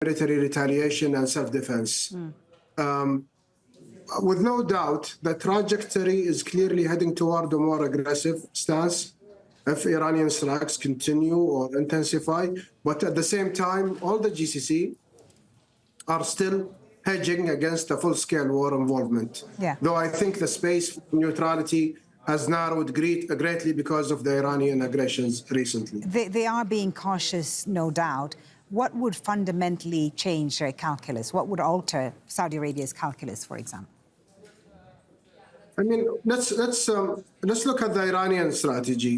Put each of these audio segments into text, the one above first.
military retaliation and self-defense. With no doubt, the trajectory is clearly heading toward a more aggressive stance if Iranian strikes continue or intensify. But at the same time, all the GCC are still hedging against a full-scale war involvement. Yeah. Though I think the space for neutrality has narrowed greatly because of the Iranian aggressions recently. They are being cautious, no doubt. What would fundamentally change their calculus? What would alter Saudi Arabia's calculus, for example? I mean, let's look at the Iranian strategy.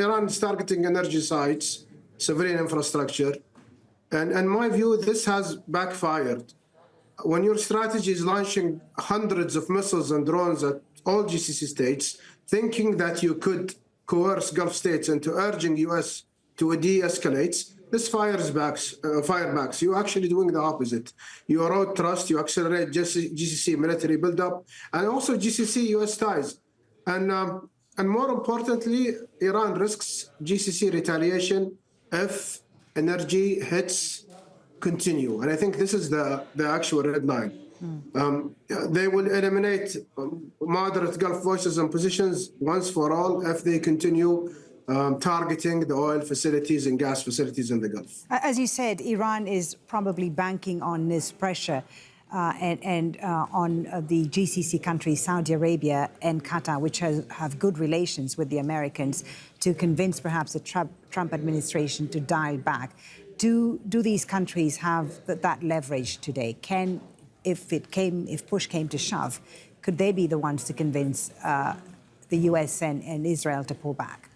Iran is targeting energy sites, civilian infrastructure, and in my view, this has backfired. When your strategy is launching hundreds of missiles and drones at all GCC states, thinking that you could coerce Gulf states into urging U.S. to de-escalate, this firebacks. You're actually doing the opposite. You erode trust, you accelerate GCC military buildup, and also GCC-U.S. ties. And more importantly, Iran risks GCC retaliation if energy hits continue. And I think this is the actual red line. They will eliminate moderate Gulf voices and positions once for all if they continue targeting the oil facilities and gas facilities in the Gulf. As you said, Iran is probably banking on this pressure and on the GCC countries, Saudi Arabia and Qatar, which have good relations with the Americans, to convince perhaps the Trump administration to dial back. Do these countries have that leverage today? If push came to shove, could they be the ones to convince the US and Israel to pull back?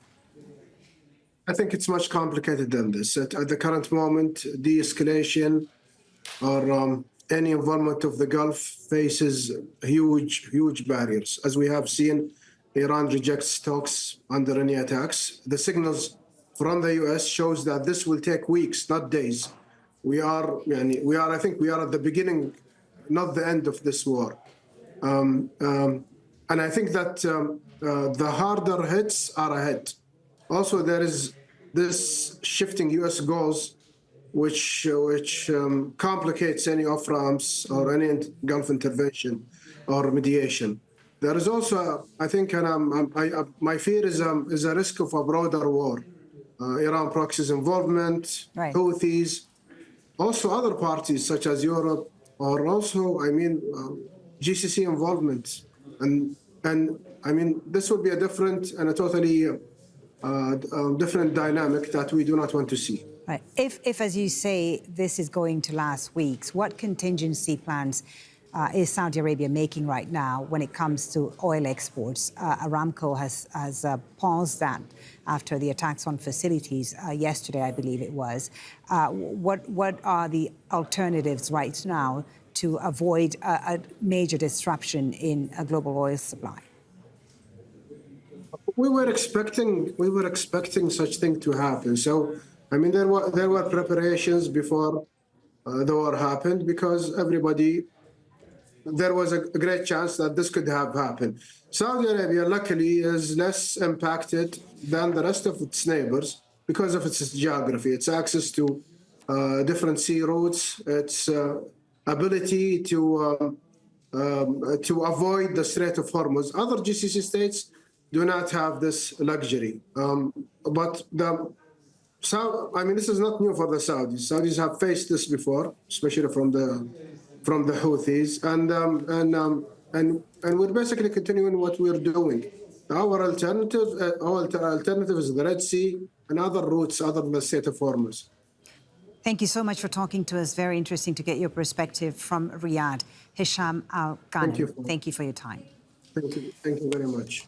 I think it's much complicated than this. At the current moment, de-escalation or any involvement of the Gulf faces huge barriers. As we have seen, Iran rejects talks under any attacks. The signals from the US shows that this will take weeks, not days. I think we are at the beginning, not the end of this war. And I think that the harder hits are ahead. Also, there is this shifting U.S. goals, which complicates any off-ramps or any Gulf intervention or mediation. There is also, I think, my fear is a risk of a broader war. Iran proxies involvement, right. Houthis, also other parties such as Europe, or also, GCC involvement. And I mean, this would be a different and a totally different dynamic that we do not want to see. Right. If, as you say, this is going to last weeks, what contingency plans is Saudi Arabia making right now when it comes to oil exports? Aramco has paused that after the attacks on facilities yesterday, I believe it was. What are the alternatives right now to avoid a major disruption in a global oil supply? We were expecting such thing to happen. So, I mean, there were preparations before the war happened because there was a great chance that this could have happened. Saudi Arabia, luckily, is less impacted than the rest of its neighbors because of its geography, its access to different sea routes, its ability to avoid the Strait of Hormuz. Other GCC states do not have this luxury. But this is not new for the Saudis. Saudis have faced this before, especially from the Houthis, and we're basically continuing what we're doing. Our alternative is the Red Sea and other routes other than the Strait of Hormuz. Thank you so much for talking to us. Very interesting to get your perspective from Riyadh. Hesham Alghannam, thank you for your time. Thank you very much.